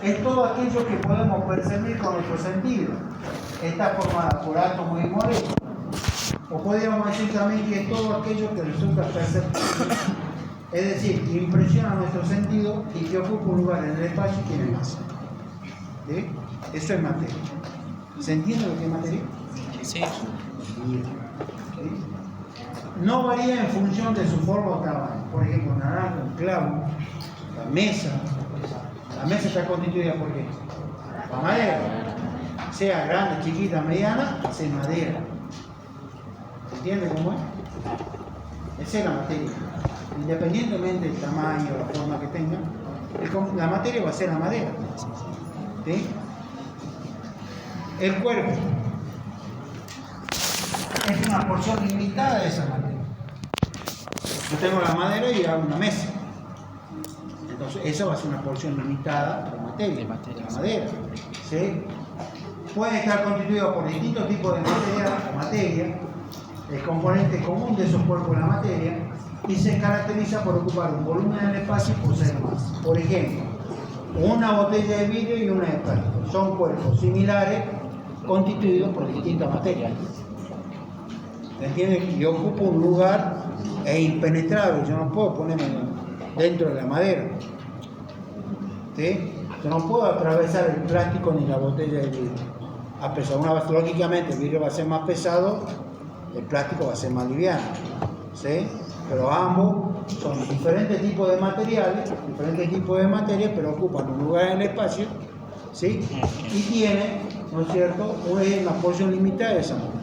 es todo aquello que podemos percibir con nuestros sentidos. Está formada por átomos y moléculas. O podríamos decir también que es todo aquello que resulta perceptible, es decir, que impresiona nuestro sentido y que ocupa un lugar en el espacio y tiene masa. ¿Sí? Eso es materia. ¿Se entiende lo que es materia? Sí. ¿Sí? No varía en función de su forma o tamaño. Por ejemplo, naranja, un clavo, la mesa. La mesa está constituida por qué? Por madera. Sea grande, chiquita, mediana, es madera. ¿Se entiende cómo es? Esa es la materia. Independientemente del tamaño o la forma que tenga, la materia va a ser la madera. ¿Sí? El cuerpo es una porción limitada de esa materia. Yo tengo la madera y hago una mesa. Entonces, esa va a ser una porción limitada de materia, la madera. ¿Sí? Puede estar constituido por distintos tipos de materia. El componente común de esos cuerpos es la materia y se caracteriza por ocupar un volumen en el espacio y poseer masa. Por ejemplo, una botella de vidrio y una de plástico son cuerpos similares constituidos por distintas materias. ¿Se entiende? Yo ocupo un lugar e impenetrable, yo no puedo ponerme dentro de la madera. ¿Sí? Yo no puedo atravesar el plástico ni la botella de vidrio. A pesar, lógicamente el vidrio va a ser más pesado, el plástico va a ser más liviano. ¿Sí? Pero ambos son diferentes tipos de materiales, pero ocupan un lugar en el espacio, ¿sí? Y tienen, ¿no es cierto?, una porción limitada de esa materia.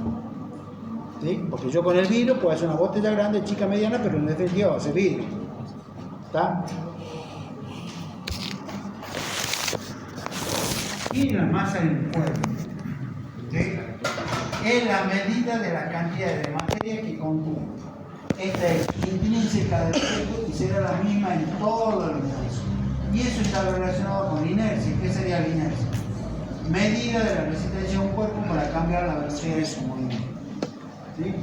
¿Sí? Porque yo con el vidrio puedo hacer una botella grande, chica, mediana, pero en definitiva va a ser vidrio. ¿Está? Y la masa en el cuerpo, ¿sí? Es la medida de la cantidad de materia que contiene. Esta es intrínseca del cuerpo y será la misma en todo el universo. Y eso está relacionado con la inercia. ¿Qué sería la inercia? Medida de la resistencia de un cuerpo para cambiar la velocidad de su movimiento. ¿Sí?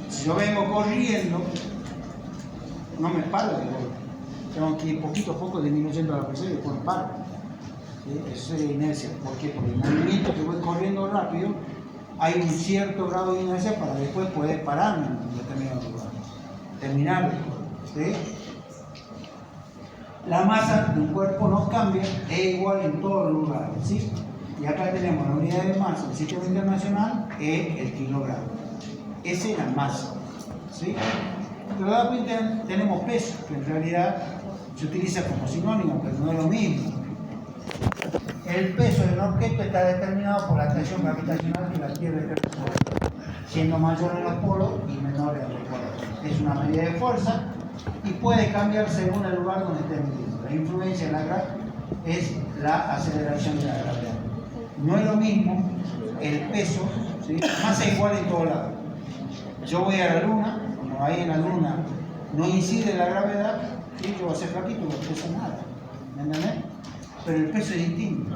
Si yo vengo corriendo, no me paro de golpe. Tengo que ir poquito a poco disminuyendo la velocidad y después me paro. ¿Sí? Eso es inercia. ¿Por qué? Porque el movimiento que voy corriendo rápido, hay un cierto grado de inercia para después poder pararme en determinado lugar. Terminar. ¿Sí? La masa de un cuerpo no cambia, es igual en todos los lugares. ¿Sí? Y acá tenemos la unidad de masa del sistema internacional, es el kilogramo. Esa es la masa. ¿Sí? Pero también tenemos peso, que en realidad se utiliza como sinónimo, pero no es lo mismo. El peso de un objeto está determinado por la atracción gravitacional que la Tierra ejerce sobre él, siendo mayor en los polos y menor en los polos. Es una medida de fuerza y puede cambiar según el lugar donde esté midiendo. La influencia de la gravedad es la aceleración de la gravedad. No es lo mismo el peso, ¿sí? Masa igual en todos lados. Yo voy a la luna, como ahí en la luna no incide la gravedad, ¿sí? Yo voy a ser flaquito, no peso nada. ¿Me entendés? Pero el peso es distinto.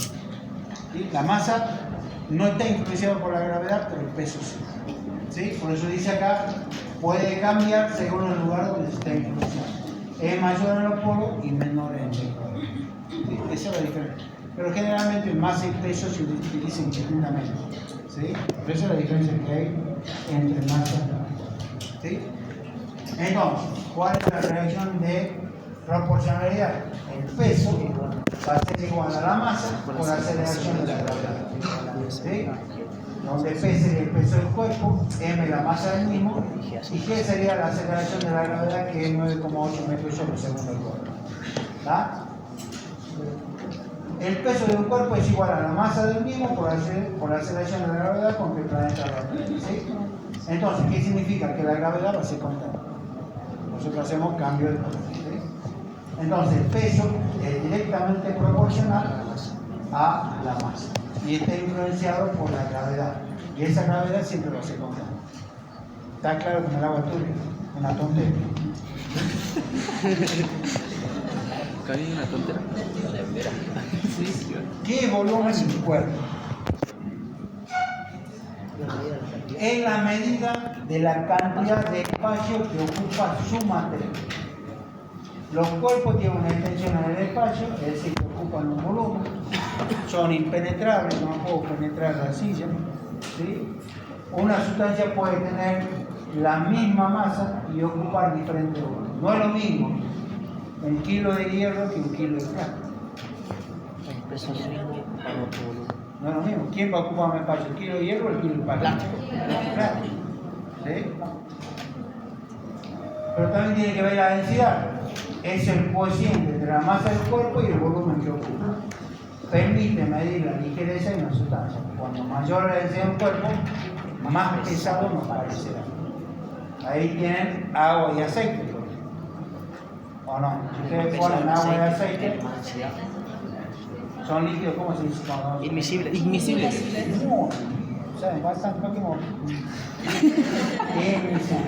¿Sí? La masa no está influenciada por la gravedad, pero el peso sí. ¿Sí? Por eso dice acá, puede cambiar según el lugar donde se está influenciando. Es mayor en los polos y menor en los polos. ¿Sí? Esa es la diferencia. Pero generalmente masa y peso se utilizan indistintamente. ¿Sí? Pero esa es la diferencia que hay entre masa y peso. ¿Sí? Entonces, ¿cuál es la relación de proporcionalidad? El peso va a ser igual a la masa por la aceleración de la gravedad. ¿Sí? Donde P sería el peso del cuerpo, M la masa del mismo, y G sería la aceleración de la gravedad, que es 9,8 metros sobre segundo del cuerpo. ¿Está? El peso de un cuerpo es igual a la masa del mismo por la aceleración de la gravedad con que el planeta rota. ¿Sí? Entonces, ¿qué significa? Que la gravedad va a ser constante. Nosotros hacemos cambio de poder. ¿Sí? Entonces, el peso es directamente proporcional a la masa y está influenciado por la gravedad. Y esa gravedad siempre va a ser constante. ¿Está claro que el agua turbia? Una tontería. ¿Hay una tontera? ¿Qué volumen en tu cuerpo? Es la medida de la cantidad de espacio que ocupa su materia. Los cuerpos tienen una extensión en el espacio, es decir, que ocupan un volumen. son impenetrables, no puedo penetrar la silla. ¿Sí? Una sustancia puede tener la misma masa y ocupar diferentes volumen. No es lo mismo un kilo de hierro que un kilo de plástico. No es lo mismo. ¿Quién va a ocupar más espacio? ¿El kilo de hierro o el kilo de plástico? Plástico. ¿Sí? Pero también tiene que ver la densidad. Es el cociente entre la masa del cuerpo y el volumen que ocupa. Permite medir la ligereza de una sustancia. Cuando mayor la densidad del cuerpo, más pesado nos parecerá. Ahí tienen agua y aceite. ¿O no? Si ustedes ponen agua y aceite, son líquidos, ¿cómo se dice? Inmisibles. ¿Saben? Bastante Pokémon.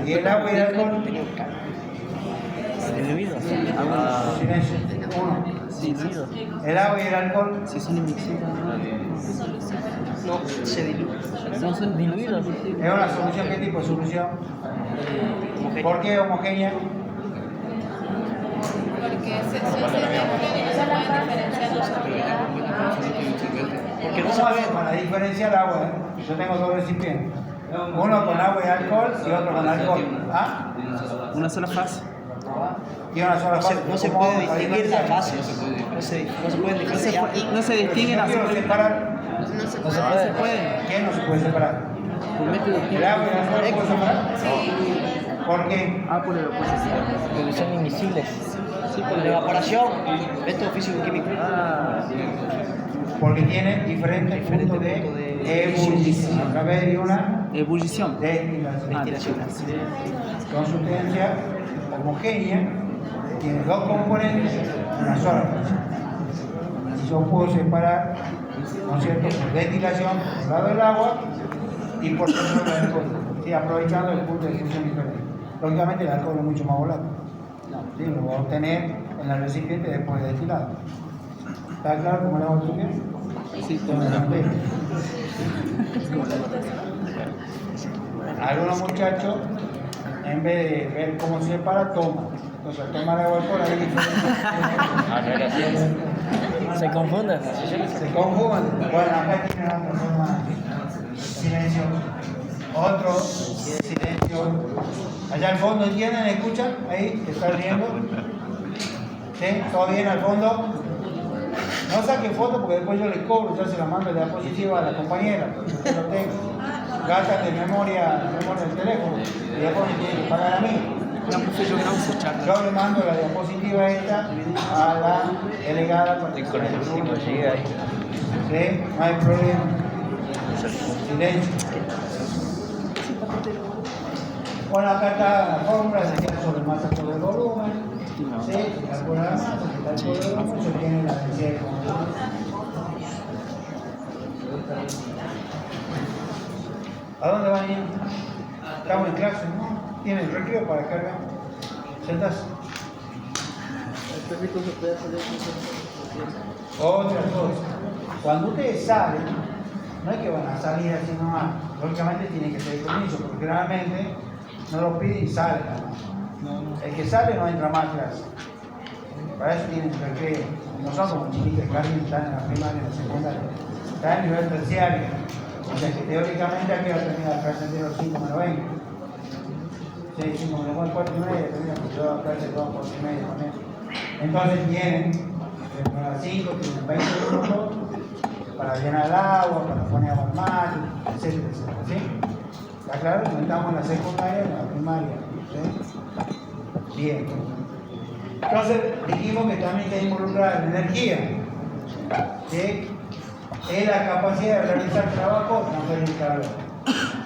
Y el agua y el alcohol. Diluidos. Silencio. Uno. Diluidos. El agua y el alcohol. Si son inmisibles. No, se diluyen. No son diluidos. Es una solución. ¿Qué tipo de solución? ¿Por qué homogénea? Porque se mezclan y no se pueden diferenciar los Porque no se ¿Cómo puede. hacen para diferenciar el agua? Yo tengo dos recipientes. Uno con agua y alcohol y otro con alcohol. ¿Ah? Una sola fase. Y una sola fase. No se ¿Cómo puede hago para distinguir las diferenciar? fases. No se pueden diferenciar. No se distinguen Yo las quiero separar. No se No se puede. puede. puede. ¿Quién no se puede separar? Por método ¿El agua y el alcohol se puede separar? Sí. ¿Por qué? Ah, por la oposición. Porque son invisibles. Sí, por la evaporación. Método físico-químico. Ah, Porque tiene diferentes puntos de ebullición a través de una ebullición. destilación. Con sustancia homogénea, tiene dos componentes, una sola fase. Y yo puedo separar, ¿no es cierto?, por destilación por el lado del agua y por el otro del alcohol, ¿sí? Aprovechando el punto de fusión diferente. Lógicamente el alcohol es mucho más volátil, ¿sí? Lo voy a obtener en el recipiente después de destilado. ¿Está claro cómo le vamos a subir? Sí, Algunos muchachos, en vez de ver cómo se separa, toman. Entonces, al tomar agua alcohol hay diferencia. Se confunden. Se confunden. Bueno, acá tienen otra forma. Silencio. Otro. Silencio. Allá al fondo, ¿entienden? ¿Escuchan? Ahí, que está riendo. ¿Sí? ¿Todo bien al fondo? No saquen foto porque después yo les cobro, ya se la mando de diapositiva a la compañera, porque yo lo tengo. Gastan de memoria del teléfono y después me tienen que pagar a mí. No, profe, yo grabo su charla. Yo le mando la diapositiva esta a la delegada particular. ¿Sí? No hay problema. Silencio. Bueno, acá está la fórmula, se queda sobre masa sobre el volumen. ¿Sí? Se calcula la masa, se calcula el volumen, se obtiene la densidad de combustible. ¿A dónde van a ir? Estamos en clase, ¿no? ¿Tienen recreo para cargar? ¿Sentas? Otra cosa. Cuando ustedes salen, no es que van a salir así nomás. Lógicamente tienen que pedir permiso, porque generalmente no lo piden y salen. El que sale no entra más a clase. Para eso tienen recreo. No son como chiquitos que están en la primaria y en la secundaria. Están en nivel terciario. O sea que teóricamente aquí va a terminar la clase entera 5 menos 20. 6, 5 menos 20, 4 y media, termina porque yo a clase 2, 4 y media también. Entonces tienen, desde las 5, tienen 20 minutos para llenar el agua, para poner agua al mate, etcétera, etcétera. ¿Sí? ¿Está claro? No estamos en la secundaria, en la primaria. ¿Sí? Bien. Entonces dijimos que también está involucrada la energía. ¿Sí? Es la capacidad de realizar trabajo no transferir calor.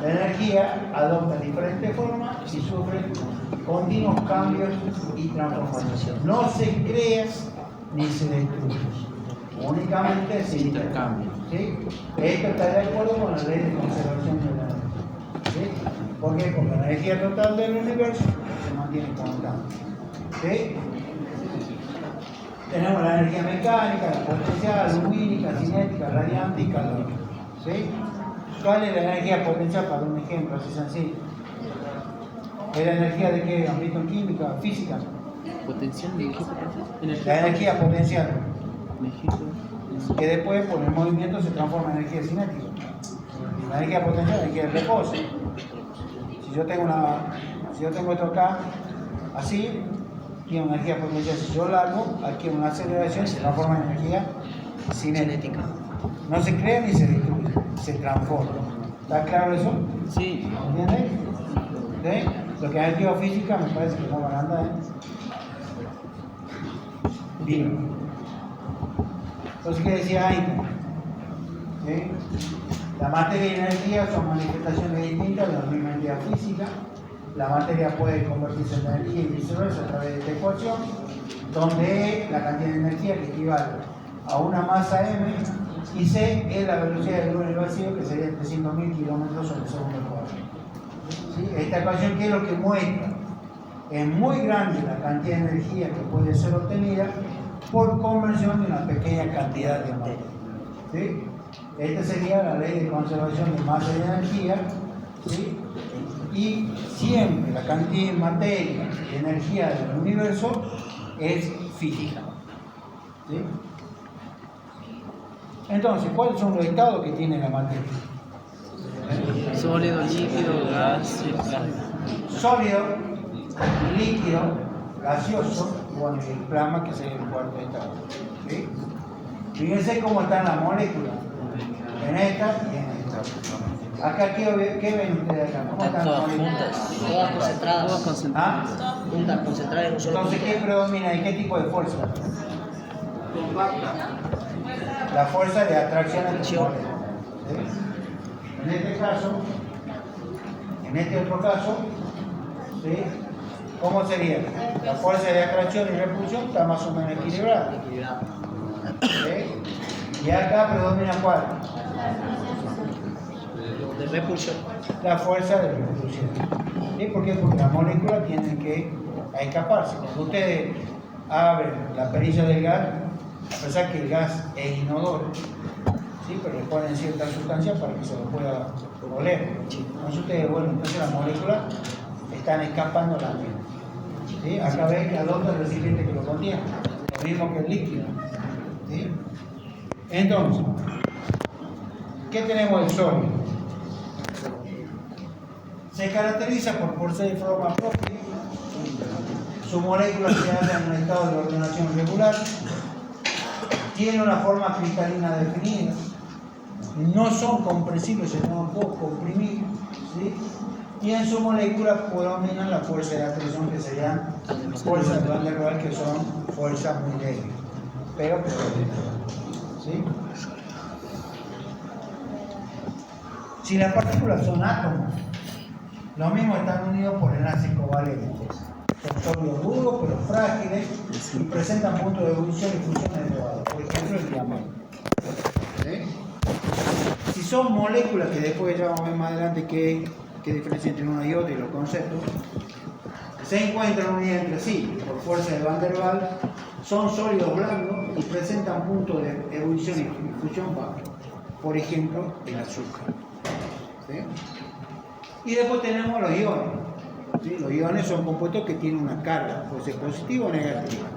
La energía adopta diferentes formas y sufre continuos cambios y transformaciones. No se crea ni se destruye, únicamente se intercambia. ¿Sí? Esto está de acuerdo con la ley de conservación de la energía. ¿Sí? ¿Por qué? Porque la energía total del universo se mantiene constante. ¿Sí? Tenemos la energía mecánica, la potencial, lumínica, cinética, radiante y calórica. ¿Sí? ¿Cuál es la energía potencial? Para un ejemplo así sencillo. ¿Es la energía de qué? ¿Han visto en química? ¿Física? Potencial, ¿de qué potencial? La energía potencial. que después por el movimiento se transforma en energía cinética. La energía potencial es energía de reposo. Si yo tengo esto acá, así, tiene una energía potencial. Si yo largo, aquí una aceleración se transforma en energía cinética. No se crea ni se destruye, se transforma. ¿Está claro eso? Sí. ¿Entiendes? ¿Sí? Lo que es activa física me parece que no van a andar. Bien. Entonces, ¿qué decía Einstein? ¿Sí? La materia y la energía son manifestaciones distintas de la misma entidad física. La materia puede convertirse en energía y viceversa a través de esta ecuación, donde E, la cantidad de energía que equivale a una masa m, y C es la velocidad de luz en el vacío, que sería 300.000 kilómetros sobre segundo al cuadrado. ¿Sí? Esta ecuación, ¿qué es lo que muestra? Es muy grande la cantidad de energía que puede ser obtenida por conversión de una pequeña cantidad de materia. ¿Sí? Esta sería la ley de conservación de masa y energía. ¿Sí? Y siempre la cantidad de materia y energía del universo es física. ¿Sí? Entonces, ¿cuáles son los estados que tiene la materia? Sólido, líquido, gas y plasma. Sólido, líquido, gaseoso, bueno, y el plasma, que sería el cuarto estado. ¿Sí? Fíjense cómo están las moléculas en esta y en esta. Acá, ¿qué ven ustedes acá? ¿Cómo están las Todas moléculas? juntas, todas concentradas. Todas concentradas. ¿Ah? Juntas, concentradas en un solo Entonces, punto. ¿qué predomina y qué tipo de fuerza? La fuerza de atracción entre Acción. moléculas. ¿Sí? En este caso, en este otro caso, ¿sí? ¿Cómo sería? La fuerza de atracción y repulsión está más o menos equilibrada. Equilibrado. ¿Sí? Y acá predomina ¿cuál? De repulsión. La fuerza de repulsión. ¿Sí? ¿Por qué? Porque las moléculas tienen que escaparse. Cuando ustedes abren la perilla del gas, a pesar que el gas es inodoro, ¿sí? Pero le ponen cierta sustancia para que se lo pueda oler. Entonces ustedes, bueno, entonces las moléculas están escapando la vida. ¿Sí? Acá ven que adopta el recipiente que lo contiene, lo mismo que el líquido. ¿Sí? Entonces, ¿qué tenemos del sólido? Se caracteriza por poseer forma propia, sus moléculas se hallan en un estado de ordenación regular, tiene una forma cristalina definida, no son compresibles, se no pueden comprimir, ¿sí? Y en su molécula predominan la fuerza de atracción, que serían fuerzas de Van der Waals, que son fuerzas muy débiles, pero ¿sí? Si las partículas son átomos, los mismos están unidos por enlaces covalentes. Son sólidos duros pero frágiles y presentan puntos de ebullición y fusión elevados. Por ejemplo, el diamante. ¿Sí? Si son moléculas, que después ya vamos a ver más adelante qué diferencia entre una y otra y los conceptos, se encuentran unidas entre sí por fuerza de Van der Waals, son sólidos blandos y presentan puntos de ebullición y fusión bajos. Por ejemplo, el azúcar. ¿Sí? Y después tenemos los iones. ¿Sí? Los iones son compuestos que tienen una carga, puede ser positiva o negativa,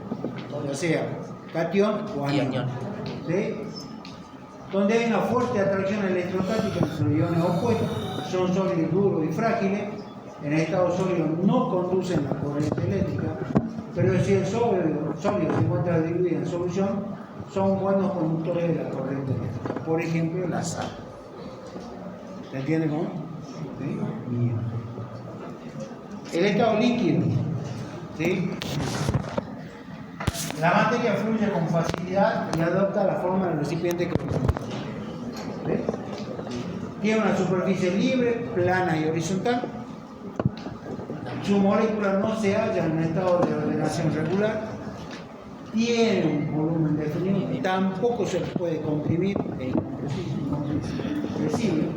ya sea catión o anión. ¿Sí? Donde hay una fuerte atracción electrostática entre los iones opuestos, son sólidos duros y frágiles. En el estado sólido no conducen la corriente eléctrica, pero si el sólido se encuentra diluido en solución, son buenos conductores de la corriente eléctrica. Por ejemplo, la sal. ¿Se entiende cómo? ¿Sí? Bien. El estado líquido. ¿Sí? La materia fluye con facilidad y adopta la forma del recipiente que lo contiene. ¿Sí? Tiene una superficie libre, plana y horizontal. Su molécula no se halla en un estado de ordenación regular. Tiene un volumen definido, tampoco se puede comprimir, es incompresible.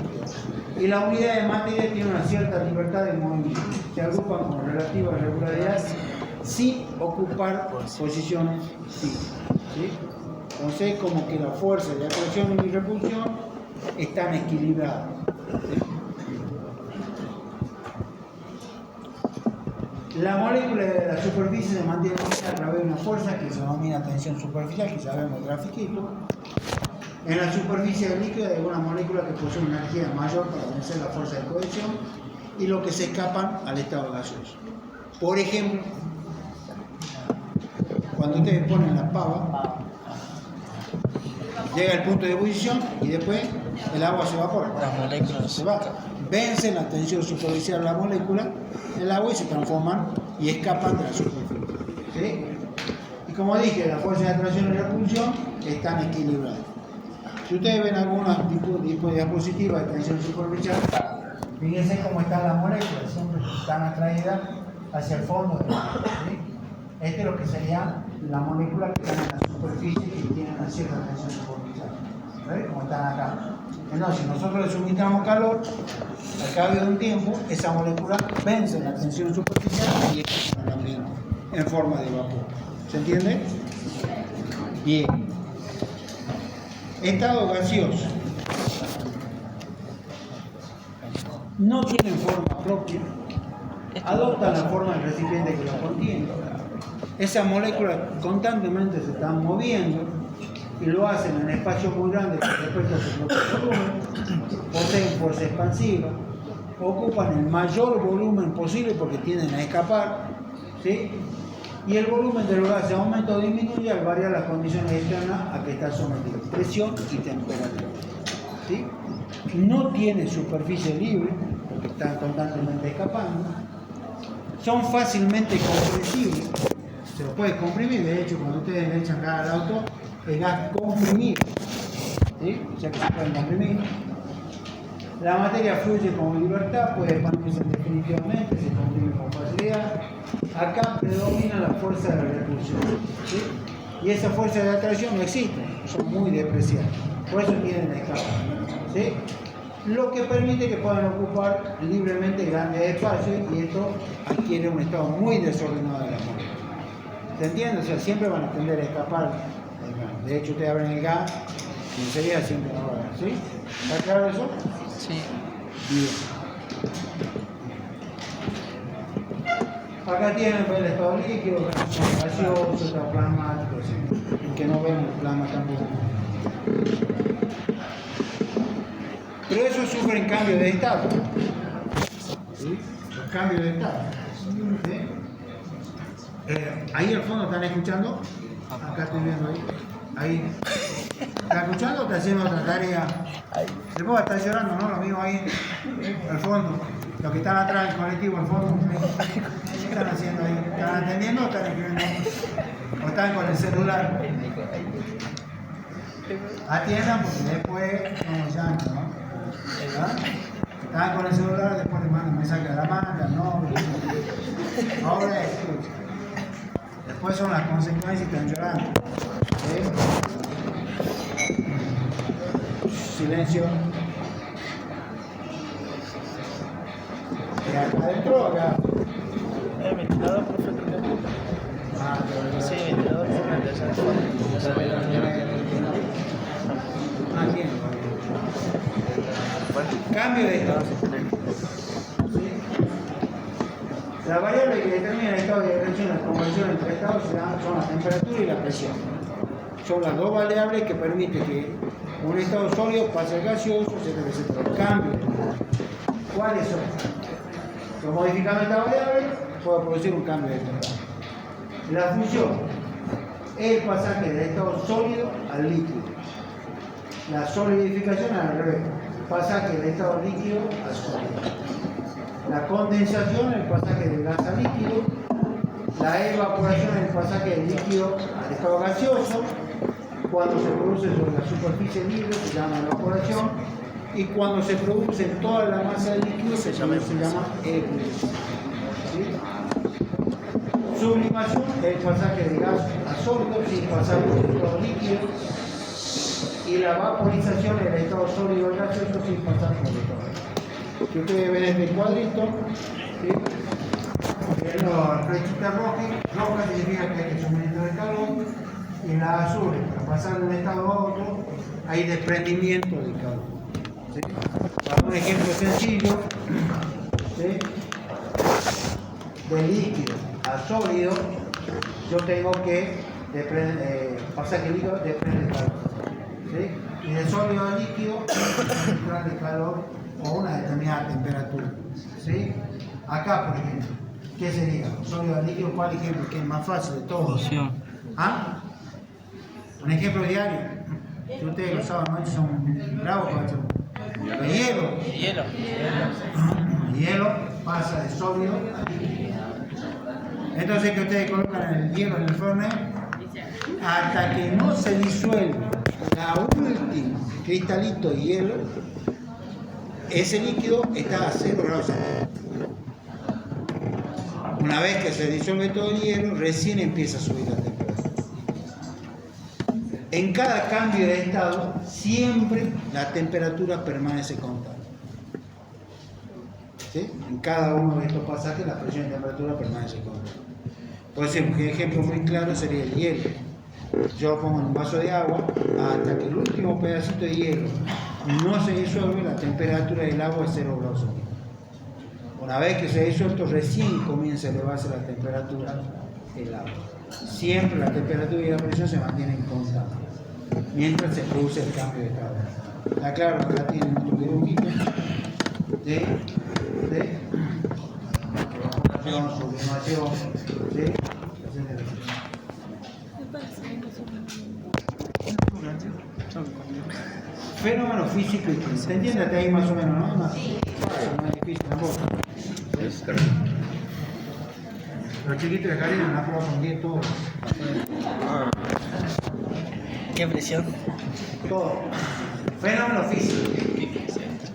Y la unidad de materia tiene una cierta libertad de movimiento. Se agrupan con relativa regularidad sin ocupar posiciones fijas. ¿Sí? Entonces, como que la fuerza de atracción y repulsión están equilibradas. ¿Sí? La molécula de la superficie se mantiene unida a través de una fuerza que se denomina tensión superficial, que sabemos grafiquito, En la superficie del líquido hay alguna molécula que posee una energía mayor para vencer la fuerza de cohesión y lo que se escapan al estado gaseoso. Por ejemplo, cuando ustedes ponen la pava, llega el punto de ebullición y después el agua se evapora. Las moléculas. Se va, vencen la tensión superficial de la molécula, el agua y se transforman y escapan de la superficie. ¿Sí? Y como dije, la fuerza de atracción y repulsión están equilibradas. Si ustedes ven algunos tipos de diapositivas de tensión superficial, fíjense cómo están las moléculas, siempre están atraídas hacia el fondo del agua. ¿Sí? Este es lo que sería la molécula que están en la superficie y que tienen una cierta tensión superficial. ¿Ves? Como están acá. Entonces, si nosotros le suministramos calor, al cabo de un tiempo, esa molécula vence la tensión superficial y entra en el ambiente en forma de vapor. ¿Se entiende? Bien. Estado gaseoso. No tienen forma propia, adoptan la forma del recipiente que lo contiene. Esas moléculas constantemente se están moviendo y lo hacen en espacios muy grandes con respecto a su propio volumen, poseen fuerza expansiva, ocupan el mayor volumen posible porque tienden a escapar, ¿sí? Y el volumen del gas aumenta o disminuye al variar las condiciones externas a que está sometido, presión y temperatura. ¿Sí? No tienen superficie libre porque están constantemente escapando, son fácilmente compresibles, se lo puede comprimir, de hecho cuando ustedes le echan gas al auto, el gas comprimido, ¿sí? O sea que se pueden comprimir. La materia fluye con libertad, puede expandirse definitivamente, se comprime con facilidad. Acá predomina la fuerza de repulsión, ¿sí? Y esa fuerza de atracción no existe, son muy despreciadas, por eso tienen escapar, ¿sí? Lo que permite que puedan ocupar libremente grandes espacios y esto adquiere un estado muy desordenado de la molécula. ¿Se entiende? O sea, siempre van a tender a escapar del gas. De hecho, ustedes abren el gas y enseguida siempre lo van a ver, ¿sí? ¿Está claro eso? Sí. Bien. Acá tienen el estado líquido, gaseoso, estado plasmático, ¿sí? Y que no ven el plasma tampoco. Pero eso sufren cambios de estado. ¿Sí? Los cambios de estado. ¿Sí? Ahí al fondo están escuchando. Acá estoy viendo ahí. Ahí. ¿Están escuchando o está haciendo otra tarea? Después va a estar llorando, ¿no? Lo mismo ahí al fondo. Los que están atrás del colectivo al fondo. ¿Qué están haciendo ahí? ¿Están atendiendo o están escribiendo? ¿O están con el celular? Atiendan porque después no nos llaman, ¿no? ¿Verdad? Están con el celular, después le mandan mensaje a la madre, no. Ahora escucha. Después son las consecuencias y están llorando. ¿Sí? Silencio. Y acá adentro, acá. El ventilador, profe, creo que. Ah, Sí, ventilador, aquí. Cambio de estado. ¿Sí? La variable que determina el estado de reacción y la conversión entre estados son la temperatura y la presión. Son las dos variables que permiten que un estado sólido pase al gaseoso, etc. El cambio. ¿Cuáles son? Si modificando esta variable, puedo producir un cambio de estado. La fusión es el pasaje del estado sólido al líquido. La solidificación es al revés, pasaje del estado líquido al sólido. La condensación es el pasaje del gas al líquido. La evaporación es el pasaje del líquido al estado gaseoso. Cuando se produce sobre la superficie libre se llama evaporación. Y cuando se produce en toda la masa del líquido se llama ebullición. ¿Sí? Sublimación es el pasaje de gas a sólido sin pasar por el estado líquido. Y la vaporización es el estado sólido gaseoso sin pasar por el estado. Si ustedes ven este cuadrito, ¿sí? Las flechitas rojas significa que hay que suministrar el calor, y las azules, para pasar de un estado a otro, hay desprendimiento del calor. ¿Sí? Para un ejemplo sencillo, ¿sí? De líquido a sólido, yo tengo que pasar que el líquido desprende el calor. ¿Sí? Y de sólido a líquido, un umbral de calor o una determinada temperatura. ¿Sí? Acá, por ejemplo, ¿qué sería? Sólido a líquido, ¿cuál ejemplo? Que es más fácil de todos. Fusión. ¿Ah? Un ejemplo diario. Si ustedes los sábados noches son bravos, de hielo. Hielo. El hielo pasa de sólido a líquido. Entonces que ustedes colocan el hielo en el forno hasta que no se disuelve la última cristalito de hielo, ese líquido está a 0 grados. Una vez que se disuelve todo el hielo, recién empieza a subir la temperatura. En cada cambio de estado, siempre la temperatura permanece constante. ¿Sí? En cada uno de estos pasajes, la presión y temperatura permanece constante. Por ejemplo, un ejemplo muy claro sería el hielo. Yo lo pongo en un vaso de agua, hasta que el último pedacito de hielo no se disuelve, la temperatura del agua es 0 grados. Una vez que se ha disuelto, recién comienza a elevarse la temperatura del agua. Siempre la temperatura y la presión se mantienen constantes mientras se produce el cambio de estado. Está claro que acá tienen otro dibujito de sublimación, ¿sí? Fenómeno físico y químico. ¿Se entiende hasta ahí más o menos, no? No es difícil tampoco. Los chiquitos de Karina han aprobado con 10 todo. Qué presión. Todo. Fenómeno físico.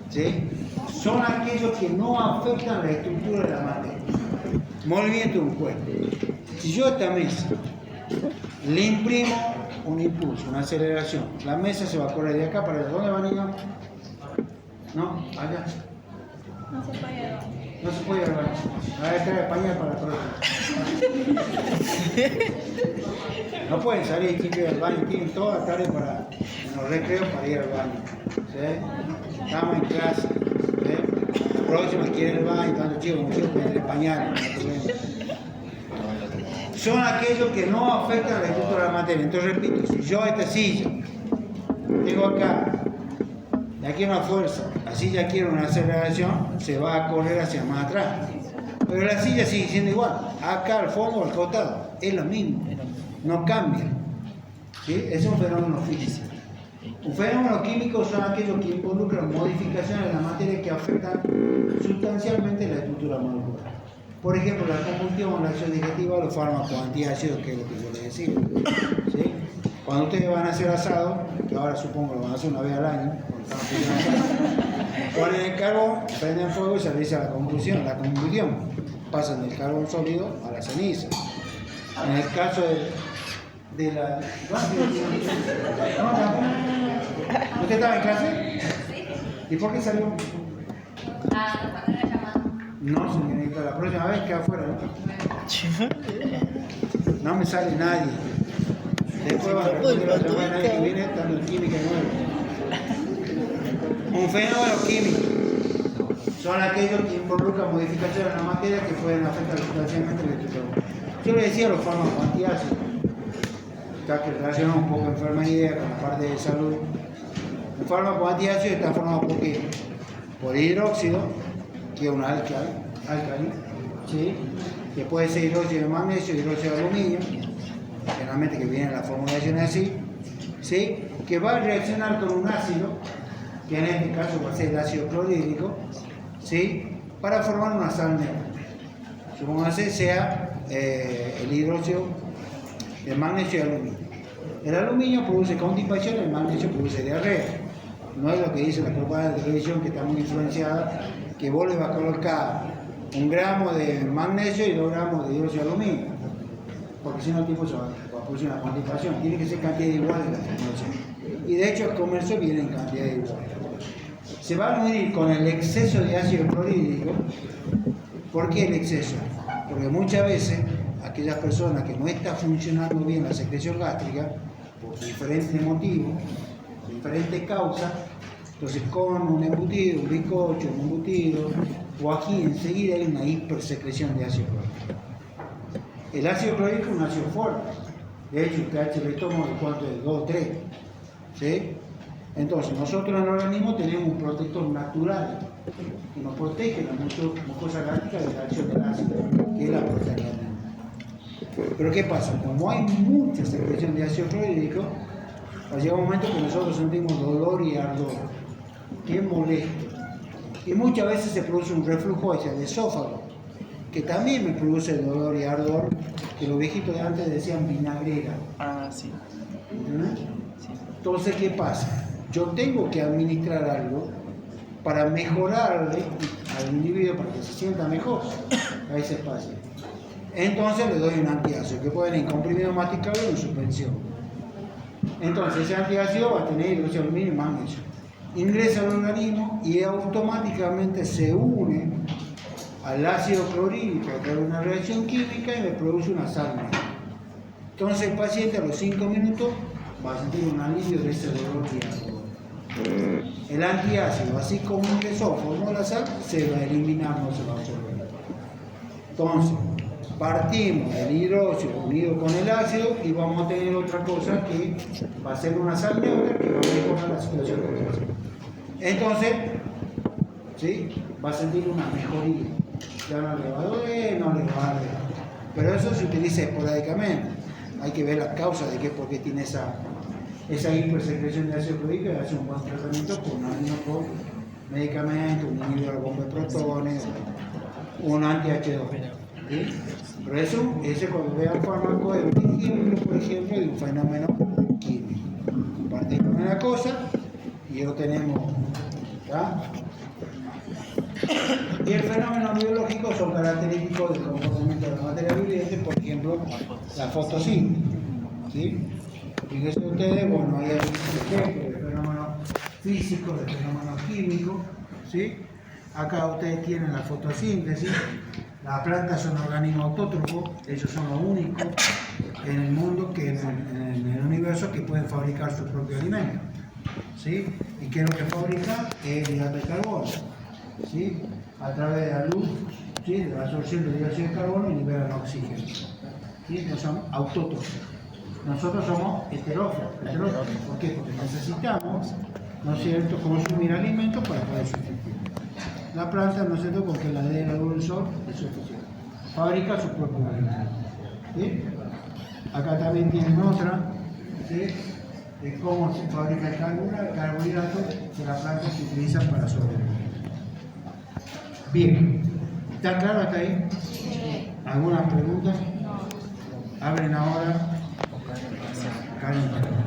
¿Sí? Son aquellos que no afectan la estructura de la materia. Movimiento de un cuerpo. Si yo a esta mesa le imprimo un impulso, una aceleración, la mesa se va a correr de acá para allá. ¿Dónde va, niño? No, allá. No se puede. No se puede grabar. A ver, trae pañal para correr. No pueden salir chicos del baño, tienen toda la tarde para, en los recreos para ir al baño. ¿Sí? Estamos en clase. ¿Sí? La próxima quieren el baño, tanto chicos como chicos pueden tener pañal. Son aquellos que no afectan la estructura de la materia. Entonces repito, si yo a esta silla tengo acá, de aquí una fuerza, la silla quiere una aceleración, se va a correr hacia más atrás. Pero la silla sigue siendo igual, acá al fondo, al costado, es lo mismo, no cambia. ¿Sí? Es un fenómeno físico. Un fenómeno químico son aquellos que involucran modificaciones en la materia que afectan sustancialmente la estructura molecular. Por ejemplo, la combustión, la acción digestiva, los fármacos antiácidos, que es lo que yo les decía. ¿Sí? Cuando ustedes van a hacer asado, que ahora supongo lo van a hacer una vez al año, ponen el carbón, prenden fuego y se realiza la combustión. Pasan del carbón sólido a la ceniza. En el caso de la... ¿Usted estaba en clase? ¿Y por qué salió? Cuando era llamado. No, señorita, la próxima vez queda afuera, ¿no? No me sale nadie. Después van a responder la semana que viene estando en química nueva. Un fenómeno químico son aquellos que involucran modificaciones en la materia que pueden afectar sustancialmente la estructura. Yo le decía los fármacos antiácidos, acá que relacionan un poco enfermería con la parte de salud. Un fármaco antiácido está formado por hidróxido, que es un álcali, ¿sí? Que puede ser hidróxido de magnesio, hidróxido de aluminio, generalmente que viene en la formulación así, ¿sí? Que va a reaccionar con un ácido, que en este caso va a ser el ácido clorhídrico, ¿sí? Para formar una sal negra. Supóngase sea el hidróxido de magnesio y aluminio. El aluminio produce constipación, el magnesio produce diarrea. No es lo que dice la propaganda de televisión, que está muy influenciada, que vos le vas a colocar 1 gramo de magnesio y 2 gramos de hidróxido de aluminio, porque si no el tipo se va a producir una constipación. Tiene que ser cantidad igual de la formulación. Y de hecho el comercio viene en cantidad igual. Se va a medir con el exceso de ácido clorhídrico. ¿Por qué el exceso? Porque muchas veces aquellas personas que no están funcionando bien la secreción gástrica, por diferentes motivos, diferentes causas, entonces comen un embutido, un bizcocho, un embutido, o aquí enseguida hay una hipersecreción de ácido clorhídrico. El ácido clorhídrico es un ácido fuerte, de hecho el pH del estómago es cuánto es 2 o 3, ¿sí? Entonces, nosotros en el organismo tenemos un protector natural que nos protege la mucosa gástrica de la acción del ácido, que es la proteína. Pero ¿qué pasa? Como hay mucha secreción de ácido clorhídrico, llega un momento que nosotros sentimos dolor y ardor, que es molesto. Y muchas veces se produce un reflujo hacia el esófago, que también me produce dolor y ardor, que los viejitos de antes decían vinagrera. Ah, sí. ¿Entiendes? Sí. Entonces, ¿qué pasa? Yo tengo que administrar algo para mejorarle al individuo para que se sienta mejor a ese paciente. Entonces le doy un antiácido que puede venir comprimido masticable o en suspensión. Entonces ese antiácido va a tener hidróxido de aluminio y magnesio. Ingresa al organismo y automáticamente se une al ácido clorhídrico a través de una reacción química y me produce una sal negra. Entonces el paciente a los 5 minutos va a sentir un alivio de ese dolor y ardor. El antiácido, así como ingresó, formó la sal, se va a eliminar, no se va a absorber. Entonces, partimos del hidróxido unido con el ácido y vamos a tener otra cosa que va a ser una sal neutra que va a mejorar la situación del paciente. Entonces, ¿sí? Va a sentir una mejoría. Ya no le va a doler, no le va a doler. Pero eso se utiliza esporádicamente. Hay que ver la causa de por qué tiene esa hipersecreción de ácido clorhídrico y hace un buen tratamiento con medicamentos, un inhibidor de bomba de protones, un anti-H2. ¿Sí? Pero eso, ese cuando vean fármaco es un ejemplo, por ejemplo, de un fenómeno químico. Partimos de una cosa y lo tenemos. ¿Tá? Y el fenómeno biológico son característicos del comportamiento de la materia viviente, por ejemplo, la fotosíntesis. ¿Sí? Fíjense ustedes, bueno, ahí hay un ejemplo de fenómenos físicos, de fenómenos químicos. ¿Sí? Acá ustedes tienen la fotosíntesis. Las plantas son organismos autótrofos, ellos son los únicos en el mundo, en el universo, que pueden fabricar su propio alimento. ¿Sí? ¿Y qué es lo que fabrican? Es hidrato de carbono. ¿Sí? A través de la luz, ¿sí? De la absorción de dióxido de carbono y liberan oxígeno. ¿Sí? Entonces son autótrofos. Nosotros somos heterótrofos. ¿Por qué? Porque necesitamos, ¿no es cierto?, consumir alimentos para poder subsistir. La planta, ¿no es cierto?, porque la de la luz del sol es suficiente. Fabrica su propio alimento. ¿Sí? Acá también tienen otra, ¿sí?, de cómo se fabrica el carbohidrato que la planta se utiliza para sobrevivir. Bien, ¿está claro hasta ahí? ¿Alguna pregunta? Abren ahora. Karen.